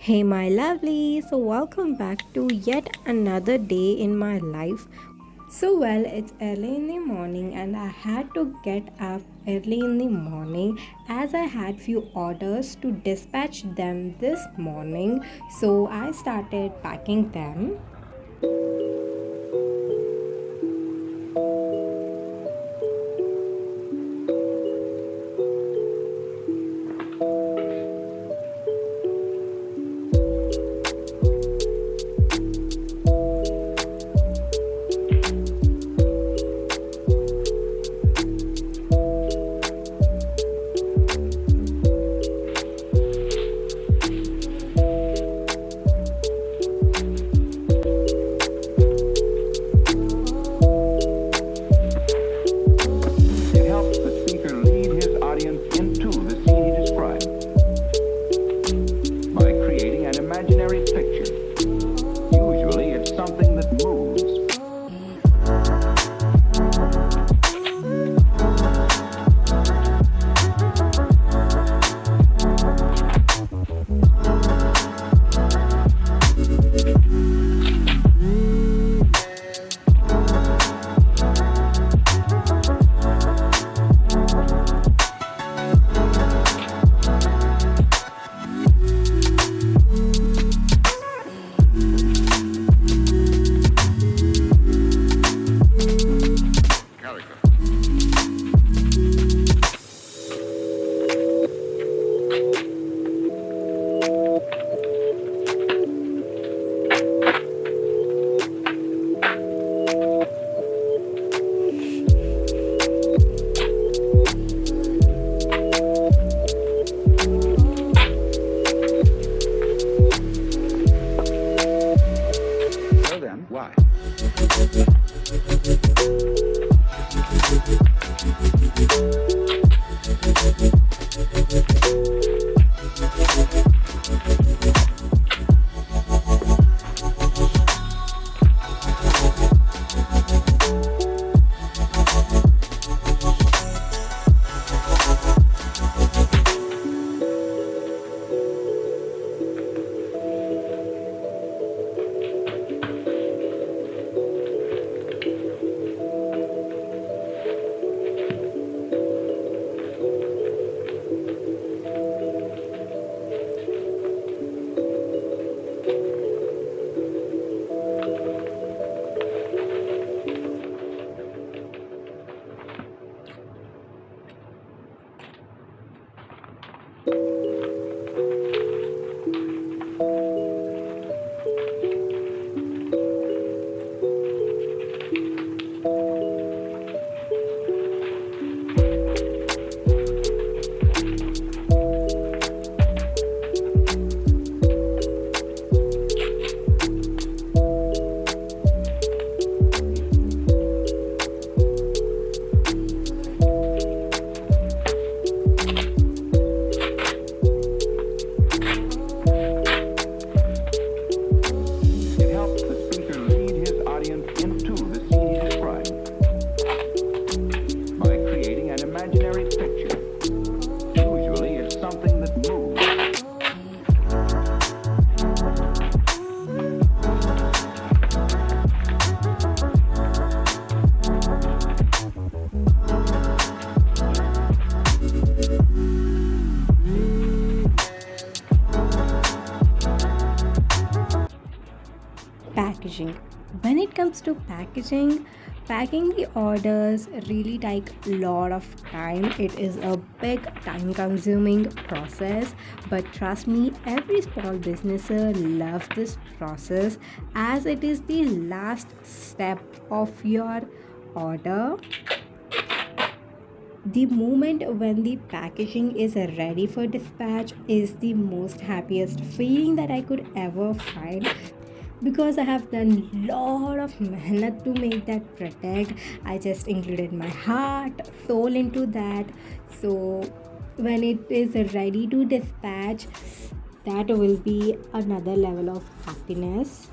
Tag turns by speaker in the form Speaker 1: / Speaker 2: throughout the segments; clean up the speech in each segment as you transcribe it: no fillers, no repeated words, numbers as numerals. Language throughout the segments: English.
Speaker 1: Hey, my lovely. So, welcome back to yet another day in my life. It's early in the morning, and I had to get up early in the morning as I had few orders to dispatch them this morning. So, I started packing them.
Speaker 2: It helps the speaker lead his audience into the scene he described by creating an imaginary picture. Usually, it's something that moves. So then, why? It helps the speaker lead his audience into the scene he described by creating an imaginary picture. Usually, it's something that moves.
Speaker 1: Packaging. When it comes to packaging, packing the orders really take a lot of time. It is a big time consuming process, but trust me, every small businesser loves this process as it is the last step of your order. The moment when the packaging is ready for dispatch is the most happiest feeling that I could ever find because I have done lot of mehnat to make that product. I just included my heart, soul into that. So when it is ready to dispatch, that will be another level of happiness.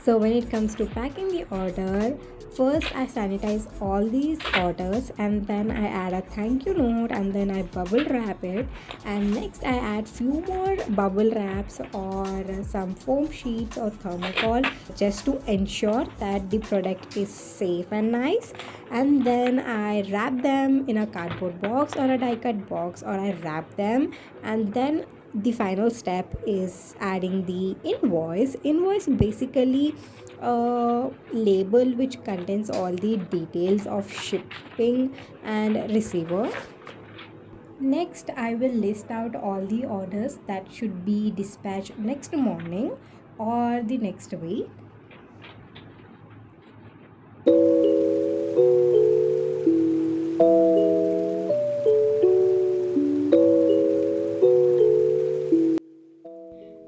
Speaker 1: So when it comes to packing the order, First, I sanitize all these orders and then I add a thank you note and then I bubble wrap it. And next, I add few more bubble wraps or some foam sheets or thermocol just to ensure that the product is safe and nice. And then I wrap them in a cardboard box or a die cut box, or I wrap them, and then the final step is adding the invoice basically a label which contains all the details of shipping and receiver. Next, I will list out all the orders that should be dispatched next morning or the next week.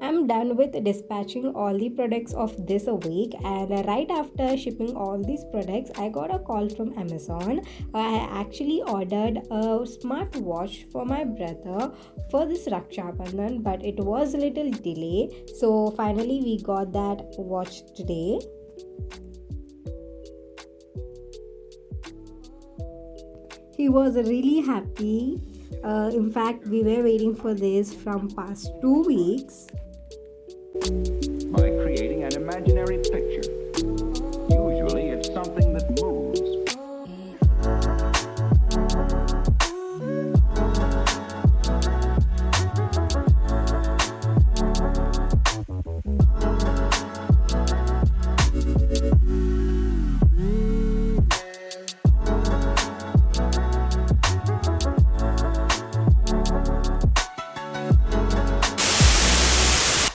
Speaker 1: I'm done with dispatching all the products of this week, and right after shipping all these products, I got a call from Amazon. I actually ordered a smartwatch for my brother for this Raksha Bandhan, but it was a little delay. So finally, we got that watch today. He was really happy. In fact, we were waiting for this from past 2 weeks.
Speaker 2: By creating an imaginary picture. Usually it's something that moves.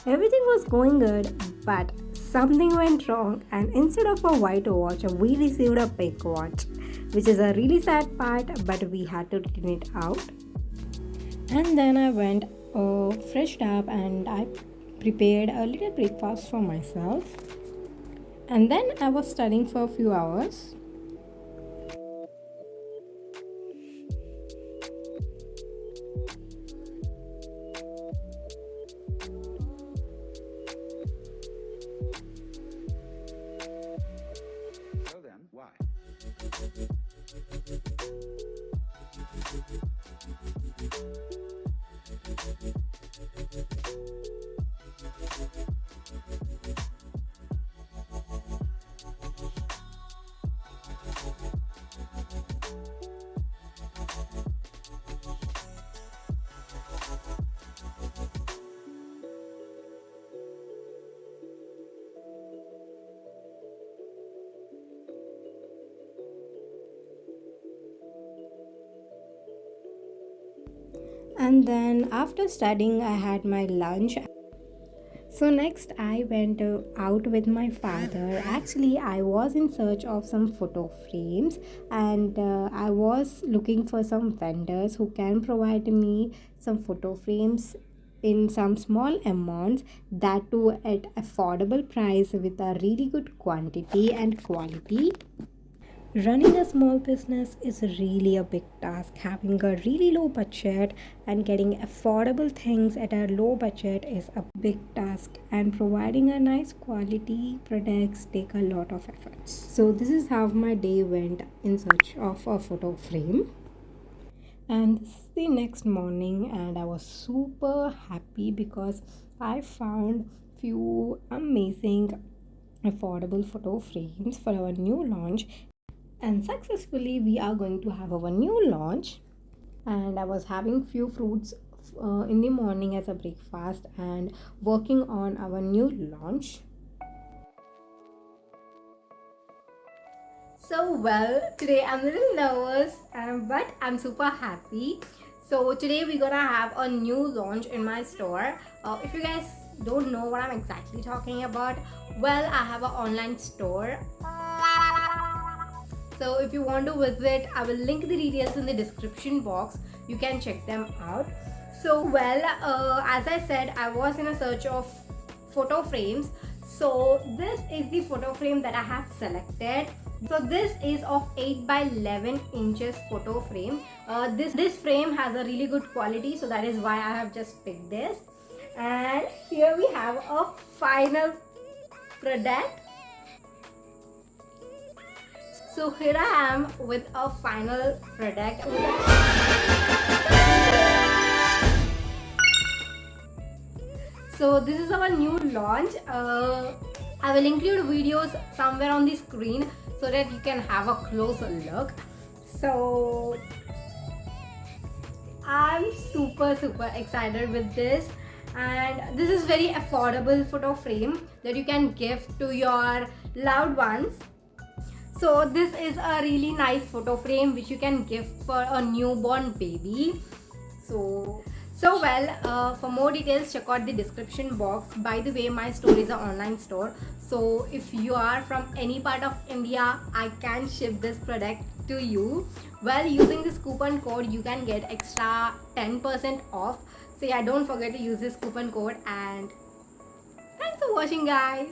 Speaker 1: Everything was going good, but something went wrong, and instead of a white watch, we received a pink watch, which is a really sad part, but we had to return it out. And then I went freshed up and I prepared a little breakfast for myself. And then I was studying for a few hours.
Speaker 2: So then, why?
Speaker 1: And then after studying, I had my lunch. So next I went out with my father. Actually, I was in search of some photo frames, and I was looking for some vendors who can provide me some photo frames in some small amounts, that too at affordable price with a really good quantity and quality. Running a small business is really a big task. Having a really low budget and getting affordable things at a low budget is a big task, and providing a nice quality products take a lot of efforts. So this is how my day went in search of a photo frame. And this is the next morning, and I was super happy because I found few amazing affordable photo frames for our new launch, and successfully we are going to have our new launch. And I was having few fruits in the morning as a breakfast and working on our new launch. So well, today I'm a little nervous, but I'm super happy. So today we're gonna have a new launch in my store. If you guys don't know what I'm exactly talking about, well, I have an online store. So if you want to visit, I will link the details in the description box. You can check them out. So well, as I said, I was in a search of photo frames. So this is the photo frame that I have selected. So this is of 8 by 11 inches photo frame. This frame has a really good quality, so that is why I have just picked this. And here we have a final product. So here I am with a final product. So this is our new launch. I will include videos somewhere on the screen so that you can have a closer look. So I'm super excited with this, and this is very affordable photo frame that you can give to your loved ones. So this is a really nice photo frame which you can give for a newborn baby. For more details, check out the description box. By the way, my store is an online store. So if you are from any part of India, I can ship this product to you. Well, using this coupon code, you can get extra 10% off. So yeah, don't forget to use this coupon code, and thanks for watching, guys.